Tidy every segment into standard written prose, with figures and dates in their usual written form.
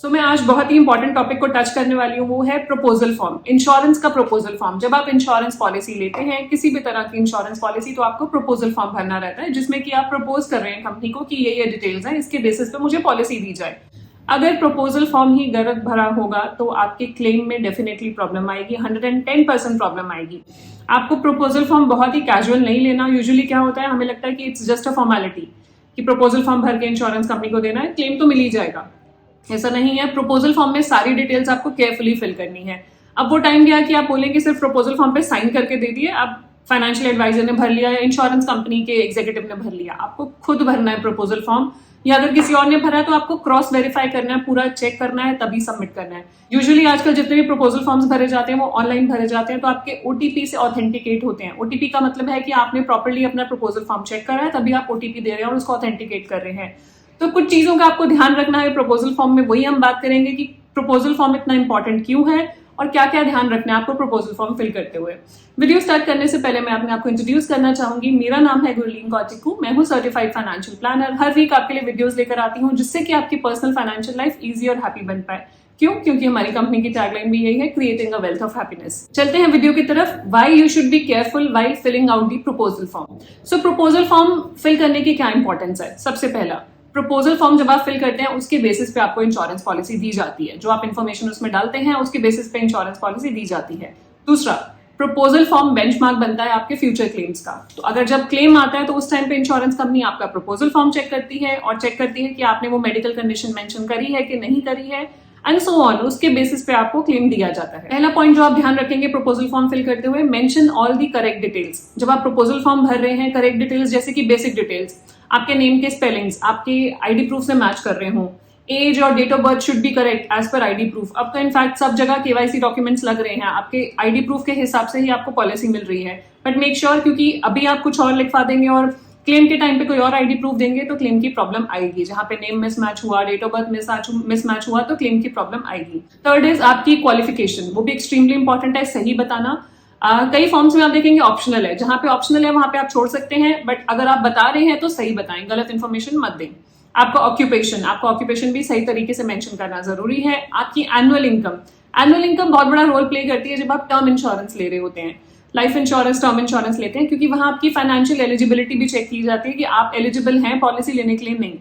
मैं आज बहुत ही इंपॉर्टेंट टॉपिक को टच करने वाली हूँ, वो है प्रपोजल फॉर्म। इंश्योरेंस का प्रपोजल फॉर्म। जब आप इंश्योरेंस पॉलिसी लेते हैं, किसी भी तरह की इंश्योरेंस पॉलिसी, तो आपको प्रपोजल फॉर्म भरना रहता है, जिसमें कि आप प्रपोज कर रहे हैं कंपनी को कि ये डिटेल्स हैं, इसके बेसिस पे मुझे पॉलिसी दी जाए। अगर प्रपोजल फॉर्म ही गलत भरा होगा तो आपके क्लेम में डेफिनेटली प्रॉब्लम आएगी, 110% प्रॉब्लम आएगी। आपको प्रपोजल फॉर्म बहुत ही कैजुअल नहीं लेना। यूजुअली क्या होता है, हमें लगता है कि इट्स जस्ट अ फॉर्मेलिटी कि प्रपोजल फॉर्म भर के इंश्योरेंस कंपनी को देना है, क्लेम तो मिल ही जाएगा। ऐसा नहीं है। प्रपोजल फॉर्म में सारी डिटेल्स आपको केयरफुली फिल करनी है। अब वो टाइम गया कि आप बोलेंगे सिर्फ प्रपोजल फॉर्म पे साइन करके दे दिए, आप फाइनेंशियल एडवाइजर ने भर लिया या इंश्योरेंस कंपनी के एग्जीक्यूटिव ने भर लिया। आपको खुद भरना है प्रपोजल फॉर्म, या अगर किसी और ने भरा तो आपको क्रॉस वेरीफाई करना है, पूरा चेक करना है, तभी सबमिट करना है। यूजुअली आजकल जितने भी प्रपोजल फॉर्म्स भरे जाते हैं वो ऑनलाइन भरे जाते हैं, तो आपके ओटीपी से ऑथेंटिकेट होते हैं। ओटीपी का मतलब है कि आपने प्रॉपर्ली अपना प्रपोजल फॉर्म चेक करा है, तभी आप ओटीपी दे रहे हैं और उसको ऑथेंटिकेट कर रहे हैं। तो कुछ चीजों का आपको ध्यान रखना है प्रपोजल फॉर्म में, वही हम बात करेंगे कि प्रपोजल फॉर्म इतना इंपॉर्टेंट क्यों है और क्या क्या ध्यान रखना है आपको प्रपोजल फॉर्म फिल करते हुए। वीडियो स्टार्ट करने से पहले मैं अपने आपको इंट्रोड्यूस करना चाहूंगी। मेरा नाम है गुरलीन कौटिकू, मैं हूँ सर्टिफाइड फाइनेंशियल प्लानर। हर वीक आपके लिए वीडियोस लेकर आती हूँ जिससे कि आपकी पर्सनल फाइनेंशियल लाइफ इजी और हैप्पी बन पाए। क्यों? क्योंकि हमारी कंपनी की टैगलाइन भी यही है, creating a wealth of happiness. चलते हैं वीडियो की तरफ। Why you should be careful while filling out the proposal form. So proposal form fill करने की क्या इंपॉर्टेंस है? सबसे पहला, प्रपोजल फॉर्म जब आप फिल करते हैं उसके बेसिस पे आपको इंश्योरेंस पॉलिसी दी जाती है। जो आप इन्फॉर्मेशन उसमें डालते हैं उसके बेसिस पे इंश्योरेंस पॉलिसी दी जाती है। दूसरा, प्रपोजल फॉर्म बेंचमार्क बनता है आपके फ्यूचर क्लेम्स का। तो अगर जब क्लेम आता है तो उस टाइम पे इंश्योरेंस कंपनी आपका प्रपोजल फॉर्म चेक करती है और चेक करती है कि आपने वो मेडिकल कंडीशन मेंशन करी है कि नहीं करी है, एंड सो ऑन। उसके बेसिस पे आपको क्लेम दिया जाता है। पहला पॉइंट जो आप ध्यान रखेंगे प्रपोजल फॉर्म फिल करते हुए, mention all the correct details. जब आप प्रपोजल फॉर्म भर रहे हैं, करेक्ट डिटेल्स जैसे कि बेसिक डिटेल्स, आपके नेम के स्पेलिंग्स आपके आईडी प्रूफ से मैच कर रहे हों, एज और date of birth should be correct as per ID proof. अब तो इनफैक्ट सब जगह केवाईसी डॉक्यूमेंट्स लग रहे हैं, आपके आईडी प्रूफ के हिसाब से ही आपको पॉलिसी मिल रही है। बट मेक श्योर, क्योंकि अभी आप कुछ और लिखवा देंगे और क्लेम के टाइम पे कोई और आईडी प्रूफ देंगे तो क्लेम की प्रॉब्लम आएगी। जहां पे नेम मिसमैच हुआ, डेट ऑफ बर्थ मिसमैच हुआ, तो क्लेम की प्रॉब्लम आएगी। थर्ड इज आपकी क्वालिफिकेशन, वो भी एक्सट्रीमली इंपॉर्टेंट है, सही बताना। कई फॉर्म्स में आप देखेंगे ऑप्शनल है, जहां पे ऑप्शनल है वहां पे आप छोड़ सकते हैं, बट अगर आप बता रहे हैं तो सही बताएं, गलत इन्फॉर्मेशन मत दें। आपका ऑक्यूपेशन भी सही तरीके से मेंशन करना जरूरी है। आपकी एनुअल इनकम बहुत बड़ा रोल प्ले करती है जब आप टर्म इंश्योरेंस ले रहे होते हैं, लाइफ इंश्योरेंस, टर्म इंश्योरेंस लेते हैं, क्योंकि वहां आपकी फाइनेंशियल एलिजिबिलिटी भी चेक की जाती है कि आप एलिजिबल हैं पॉलिसी लेने के लिए, नहीं।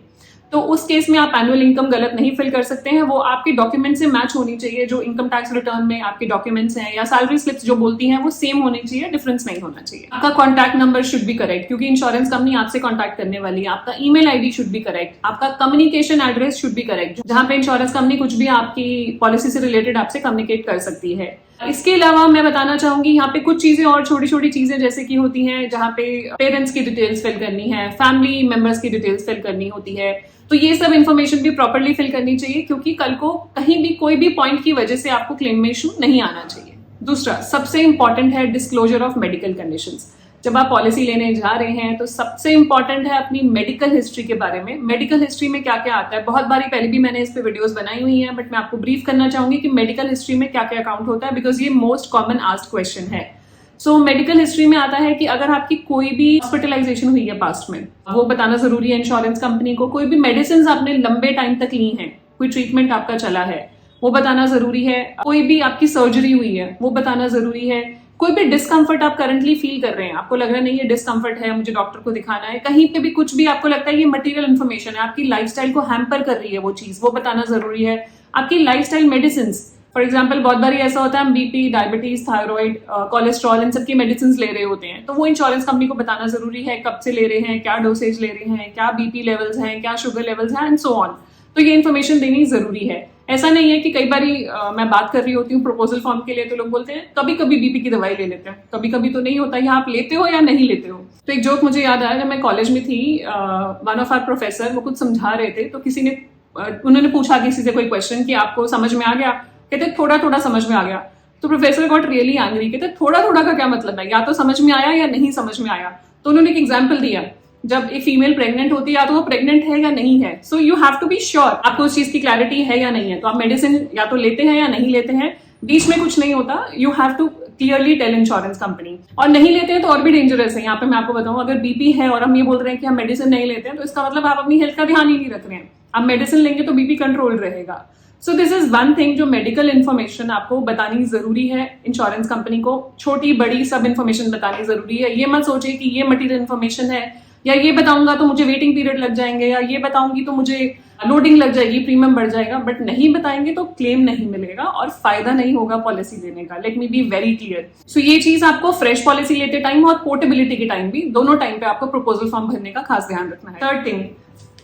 तो उस केस में आप एनुअल इनकम गलत नहीं फिल कर सकते हैं, वो आपके डॉक्यूमेंट से मैच होनी चाहिए। जो इनकम टैक्स रिटर्न में आपके डॉक्यूमेंट्स हैं या सैलरी स्लिप्स जो बोलती हैं वो सेम होनी चाहिए, डिफरेंस नहीं होना चाहिए। आपका contact number should be correct, क्योंकि इंश्योरेंस कंपनी आपसे कॉन्टैक्ट करने वाली है। आपका email ID should be correct, आपका communication address should be correct, जहां पे इंश्योरेंस कंपनी कुछ भी आपकी पॉलिसी से रिलेटेड आपसे कम्युनिकेट कर सकती है। इसके अलावा मैं बताना चाहूंगी यहाँ पे कुछ चीजें और, छोटी छोटी चीजें जैसे कि होती हैं, जहाँ पे पेरेंट्स की डिटेल्स फिल करनी है, फैमिली मेंबर्स की डिटेल्स फिल करनी होती है। तो ये सब इन्फॉर्मेशन भी प्रॉपर्ली फिल करनी चाहिए, क्योंकि कल को कहीं भी कोई भी पॉइंट की वजह से आपको क्लेम में इशू नहीं आना चाहिए। दूसरा सबसे इंपॉर्टेंट है डिस्क्लोजर ऑफ मेडिकल कंडीशंस। जब आप पॉलिसी लेने जा रहे हैं तो सबसे इंपॉर्टेंट है अपनी मेडिकल हिस्ट्री के बारे में। मेडिकल हिस्ट्री में क्या क्या आता है, बहुत बारी पहले भी मैंने इस पे वीडियोस बनाई हुई हैं, बट मैं आपको ब्रीफ करना चाहूंगी कि मेडिकल हिस्ट्री में क्या क्या अकाउंट होता है, बिकॉज ये मोस्ट कॉमन आस्क्ड क्वेश्चन है। सो मेडिकल हिस्ट्री में आता है कि अगर आपकी कोई भी हॉस्पिटलाइजेशन हुई है पास्ट में, वो बताना जरूरी है इंश्योरेंस कंपनी को। कोई भी मेडिसिन आपने लंबे टाइम तक ली हैं, कोई ट्रीटमेंट आपका चला है, वो बताना जरूरी है। कोई भी आपकी सर्जरी हुई है, वो बताना जरूरी है। कोई भी डिस्कम्फर्ट आप करंटली फील कर रहे हैं, आपको लग रहा नहीं ये डिस्कम्फर्ट है, मुझे डॉक्टर को दिखाना है, कहीं पे भी कुछ भी आपको लगता है ये मटेरियल इन्फॉर्मेशन है, आपकी लाइफस्टाइल को हैम्पर कर रही है वो चीज, वो बताना जरूरी है। आपकी लाइफस्टाइल मेडिसिन, फॉर एग्जाम्पल बहुत बार ऐसा होता है हम बीपी, डायबिटीज, थायराइड, कोलेस्ट्रॉल, इन सबकी मेडिसिन ले रहे होते हैं, तो वो इंश्योरेंस कंपनी को बताना जरूरी है, कब से ले रहे हैं, क्या डोसेज ले रहे हैं, क्या बीपी लेवल्स हैं, क्या शुगर लेवल्स हैं, एंड सो ऑन। तो ये इन्फॉर्मेशन देनी जरूरी है। ऐसा नहीं है कि कई बारी मैं बात कर रही होती हूँ प्रपोजल फॉर्म के लिए, तो लोग बोलते हैं कभी कभी बीपी की दवाई ले लेते हैं, कभी कभी तो नहीं होता, या आप लेते हो या नहीं लेते हो। तो एक जोक मुझे याद आया, जब मैं कॉलेज में थी, वन ऑफ आवर प्रोफेसर वो कुछ समझा रहे थे, तो किसी ने उन्होंने पूछा किसी से कोई क्वेश्चन कि आपको समझ में आ गया? कहते थोड़ा थोड़ा समझ में आ गया। तो प्रोफेसर गॉट रियली एंग्री, कहते थोड़ा थोड़ा का क्या मतलब है, या तो समझ में आया या नहीं समझ में आया। तो उन्होंने एक एग्जाम्पल दिया, जब एक फीमेल प्रेग्नेंट होती है, या तो वो प्रेग्नेंट है या नहीं है, so you have to be sure, आपको उस चीज की क्लैरिटी है या नहीं है। तो आप मेडिसिन या तो लेते हैं या नहीं लेते हैं, बीच में कुछ नहीं होता, you have to clearly tell insurance company. और नहीं लेते हैं तो और भी डेंजरस है। यहाँ पे मैं आपको बताऊं, अगर बीपी है और हम ये बोल रहे हैं कि हम मेडिसिन नहीं लेते हैं, तो इसका मतलब आप अपनी हेल्थ का ध्यान ही नहीं रख रहे हैं। आप मेडिसिन लेंगे तो बीपी कंट्रोल रहेगा। सो दिस इज वन थिंग जो मेडिकल इन्फॉर्मेशन आपको बतानी जरूरी है इंश्योरेंस कंपनी को, छोटी बड़ी सब इन्फॉर्मेशन बतानी जरूरी है। ये मत सोचिए कि ये मटेरियल इन्फॉर्मेशन है, या ये बताऊंगा तो मुझे वेटिंग पीरियड लग जाएंगे, या ये बताऊंगी तो मुझे लोडिंग लग जाएगी, प्रीमियम बढ़ जाएगा, बट नहीं बताएंगे तो क्लेम नहीं मिलेगा और फायदा नहीं होगा पॉलिसी लेने का। Let me be very clear. So ये चीज आपको फ्रेश पॉलिसी लेते टाइम और पोर्टेबिलिटी के टाइम भी, दोनों टाइम पे आपको प्रपोजल फॉर्म भरने का खास ध्यान रखना है। Third thing,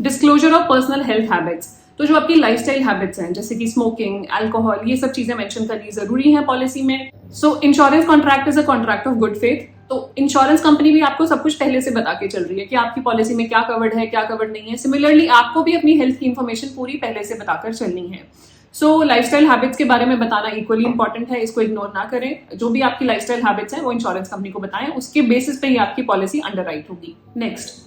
disclosure of personal health habits. तो जो आपकी लाइफस्टाइल हैबिट्स हैं जैसे कि स्मोकिंग, अल्कोहल, ये सब चीजें मेंशन करनी जरूरी है पॉलिसी में। सो insurance contract is a contract of good faith. तो इंश्योरेंस कंपनी भी आपको सब कुछ पहले से बता के चल रही है कि आपकी पॉलिसी में क्या कवर्ड है, क्या कवर्ड नहीं है। सिमिलरली आपको भी अपनी हेल्थ की इन्फॉर्मेशन पूरी पहले से बताकर चलनी है। सो लाइफस्टाइल हैबिट्स के बारे में बताना इक्वली इंपॉर्टेंट है, इसको इग्नोर ना करें। जो भी आपकी लाइफस्टाइल हैबिट्स हैं वो इंश्योरेंस कंपनी को बताएं, उसके बेसिस पे ही आपकी पॉलिसी अंडरराइट होगी। नेक्स्ट,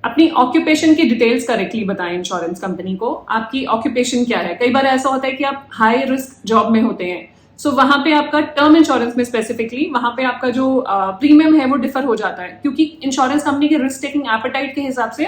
अपनी ऑक्यूपेशन की डिटेल्स करेक्टली बताएं इंश्योरेंस कंपनी को। आपकी ऑक्यूपेशन क्या है? कई बार ऐसा होता है कि आप हाई रिस्क जॉब में होते हैं, सो वहां पे आपका टर्म इंश्योरेंस में स्पेसिफिकली वहां पे आपका जो प्रीमियम है वो डिफर हो जाता है, क्योंकि इंश्योरेंस कंपनी के रिस्क टेकिंग एपेटाइट के हिसाब से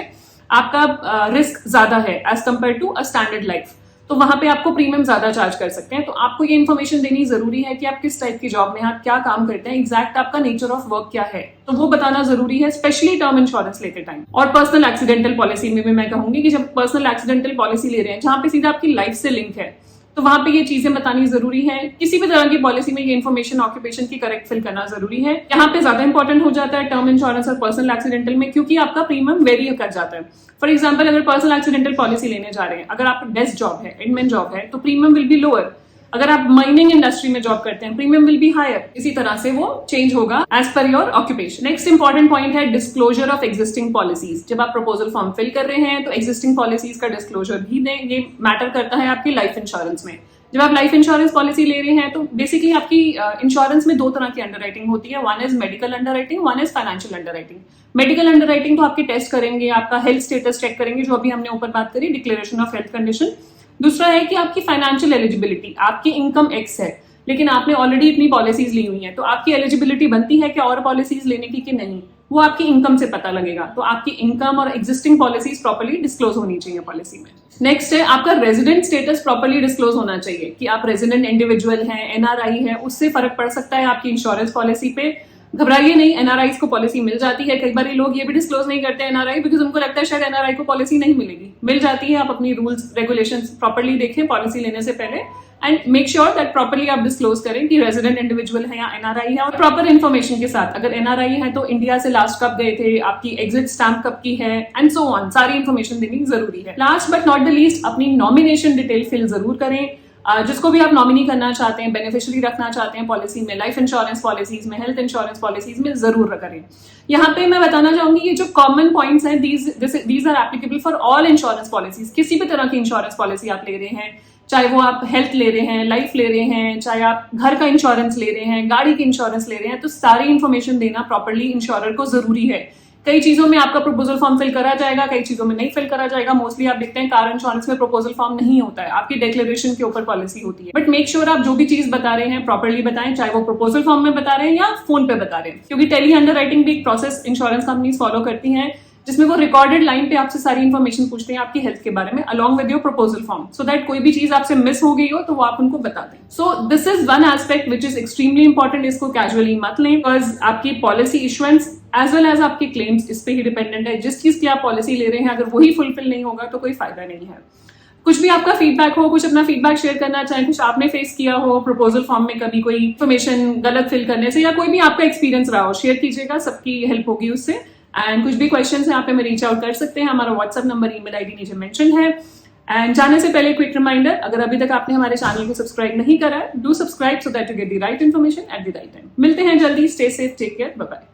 आपका रिस्क ज्यादा है as compared to a standard life. तो वहां पे आपको प्रीमियम ज्यादा चार्ज कर सकते हैं। तो आपको ये इन्फॉर्मेशन देनी जरूरी है कि आप किस टाइप की जॉब में, आप क्या काम करते हैं, एग्जैक्ट आपका नेचर ऑफ वर्क क्या है, तो वो बताना जरूरी है, स्पेशली टर्म इंश्योरेंस लेते टाइम। और पर्सनल एक्सीडेंटल पॉलिसी में भी मैं कहूंगी कि जब पर्सनल एक्सीडेंटल पॉलिसी ले रहे हैं जहां पे सीधा आपकी लाइफ से लिंक है, तो वहां पे ये चीजें बतानी जरूरी है। किसी भी तरह की पॉलिसी में ये इन्फॉर्मेशन ऑक्यूपेशन की करेक्ट फिल करना जरूरी है। यहाँ पे ज्यादा इंपॉर्टेंट हो जाता है टर्म इंश्योरेंस और पर्सनल एक्सीडेंटल में, क्योंकि आपका प्रीमियम वेरी कर जाता है। फॉर एग्जाम्पल, अगर पर्सनल एक्सीडेंटल पॉलिसी लेने जा रहे हैं, अगर आपका डेस्क जॉब है, एडमिन जॉब है, तो प्रीमियम विल बी लोअर। अगर आप माइनिंग इंडस्ट्री में जॉब करते हैं, प्रीमियम विल बी हायर। इसी तरह से वो चेंज होगा as per your occupation. Next important point है डिस्क्लोजर ऑफ एक्जिस्टिंग पॉलिसीज। जब आप प्रपोजल फॉर्म फिल कर रहे हैं तो एक्जिस्टिंग पॉलिसीज का डिस्क्लोजर भी दें। ये मैटर करता है आपकी लाइफ इंश्योरेंस में। जब आप लाइफ इंश्योरेंस पॉलिसी ले रहे हैं तो बेसिकली आपकी इंश्योरेंस में दो तरह की अंडरराइटिंग होती है। One is medical underwriting, one is financial underwriting. Medical underwriting तो आपके टेस्ट करेंगे, आपका हेल्थ स्टेटस चेक करेंगे, जो अभी हमने ऊपर बात करी, डिक्लेरेशन ऑफ हेल्थ कंडीशन। दूसरा है कि आपकी फाइनेंशियल एलिजिबिलिटी, आपकी इनकम एक्स है लेकिन आपने ऑलरेडी इतनी पॉलिसीज ली हुई हैं, तो आपकी एलिजिबिलिटी बनती है कि और पॉलिसीज लेने की कि नहीं, वो आपकी इनकम से पता लगेगा। तो आपकी इनकम और एग्जिस्टिंग पॉलिसीज प्रॉपर्ली डिस्क्लोज होनी चाहिए पॉलिसी में। नेक्स्ट है आपका रेजिडेंट स्टेटस प्रॉपर्ली डिस्क्लोज होना चाहिए कि आप रेजिडेंट इंडिविजुअल हैं, एनआरआई है, उससे फर्क पड़ सकता है आपकी इंश्योरेंस पॉलिसी पे। घबराइए नहीं, एनआरआईज को पॉलिसी मिल जाती है। कई बार लोग ये भी डिस्क्लोज नहीं करते एनआरआई, बिकॉज उनको लगता है शायद एनआरआई को पॉलिसी नहीं मिलेगी। मिल जाती है। आप अपनी रूल्स रेगुलेशंस प्रॉपर्ली देखें पॉलिसी लेने से पहले, and make sure that properly आप डिस्क्लोज करें कि रेजिडेंट इंडिविजुअल है या एनआरआई है, और प्रॉपर इन्फॉर्मेशन के साथ। अगर एनआरआई है तो इंडिया से लास्ट कब गए थे, आपकी एग्जिट स्टैम्प कब की है, एंड सो ऑन, सारी इन्फॉर्मेशन देनी जरूरी है। Last but not the least, अपनी नॉमिनेशन डिटेल फिल जरूर करें। जिसको भी आप नॉमिनी करना चाहते हैं, बेनिफिशियरी रखना चाहते हैं पॉलिसी में, लाइफ इंश्योरेंस पॉलिसीज में, हेल्थ इंश्योरेंस पॉलिसीज में, जरूर करें। यहाँ पे मैं बताना चाहूंगी ये जो कॉमन पॉइंट्स हैं, these are applicable for all insurance policies. किसी भी तरह की इंश्योरेंस पॉलिसी आप ले रहे हैं, चाहे वो आप हेल्थ ले रहे हैं, लाइफ ले रहे हैं, चाहे आप घर का इंश्योरेंस ले रहे हैं, गाड़ी की इंश्योरेंस ले रहे हैं, तो सारी इंफॉर्मेशन देना प्रॉपर्ली इंश्योरर को जरूरी है। कई चीजों में आपका प्रपोजल फॉर्म फिल करा जाएगा, कई चीजों में नहीं फिल करा जाएगा। मोस्टली आप देखते हैं कार इंश्योरेंस में प्रपोजल फॉर्म नहीं होता है, आपकी डिक्लेरेशन के ऊपर पॉलिसी होती है। बट मेक श्योर आप जो भी चीज बता रहे हैं प्रॉपर्ली बताएं, चाहे वो प्रपोजल फॉर्म में बता रहे हैं या फोन पे बता रहे हैं, क्योंकि टेली अंडरराइटिंग भी एक प्रोसेस इंश्योरेंस कंपनीज फॉलो करती हैं, जिसमें वो रिकॉर्डेड लाइन पे आपसे सारी इन्फॉर्मेशन पूछते हैं आपकी हेल्थ के बारे में, along with your proposal form, so that कोई भी चीज आपसे मिस हो गई हो तो वो आप उनको बता दें। So this is one aspect which is extremely important. इसको कैजुअली मत लें, बिकॉज आपकी policy issuance as well as आपके क्लेम्स इस पे ही डिपेंडेंट है। जिस चीज की आप पॉलिसी ले रहे हैं अगर वही फुलफिल नहीं होगा तो कोई फायदा नहीं है। कुछ भी आपका फीडबैक हो, कुछ अपना फीडबैक शेयर करना चाहें, कुछ आपने फेस किया हो प्रपोजल फॉर्म में कभी कोई इन्फॉर्मेशन गलत फिल करने से, या कोई भी आपका एक्सपीरियंस रहा हो, शेयर कीजिएगा, सबकी हेल्प होगी उससे। एंड कुछ भी क्वेश्चंस हैं आप पे में रीच आउट कर सकते हैं। हमारा व्हाट्सएप नंबर, ईमेल आईडी नीचे मेंशन है। एंड जाने से पहले क्विक रिमाइंडर, अगर अभी तक आपने हमारे चैनल को सब्सक्राइब नहीं करा है, do subscribe so that you get the right information at the right time. मिलते हैं जल्दी। Stay safe, take care, bye bye.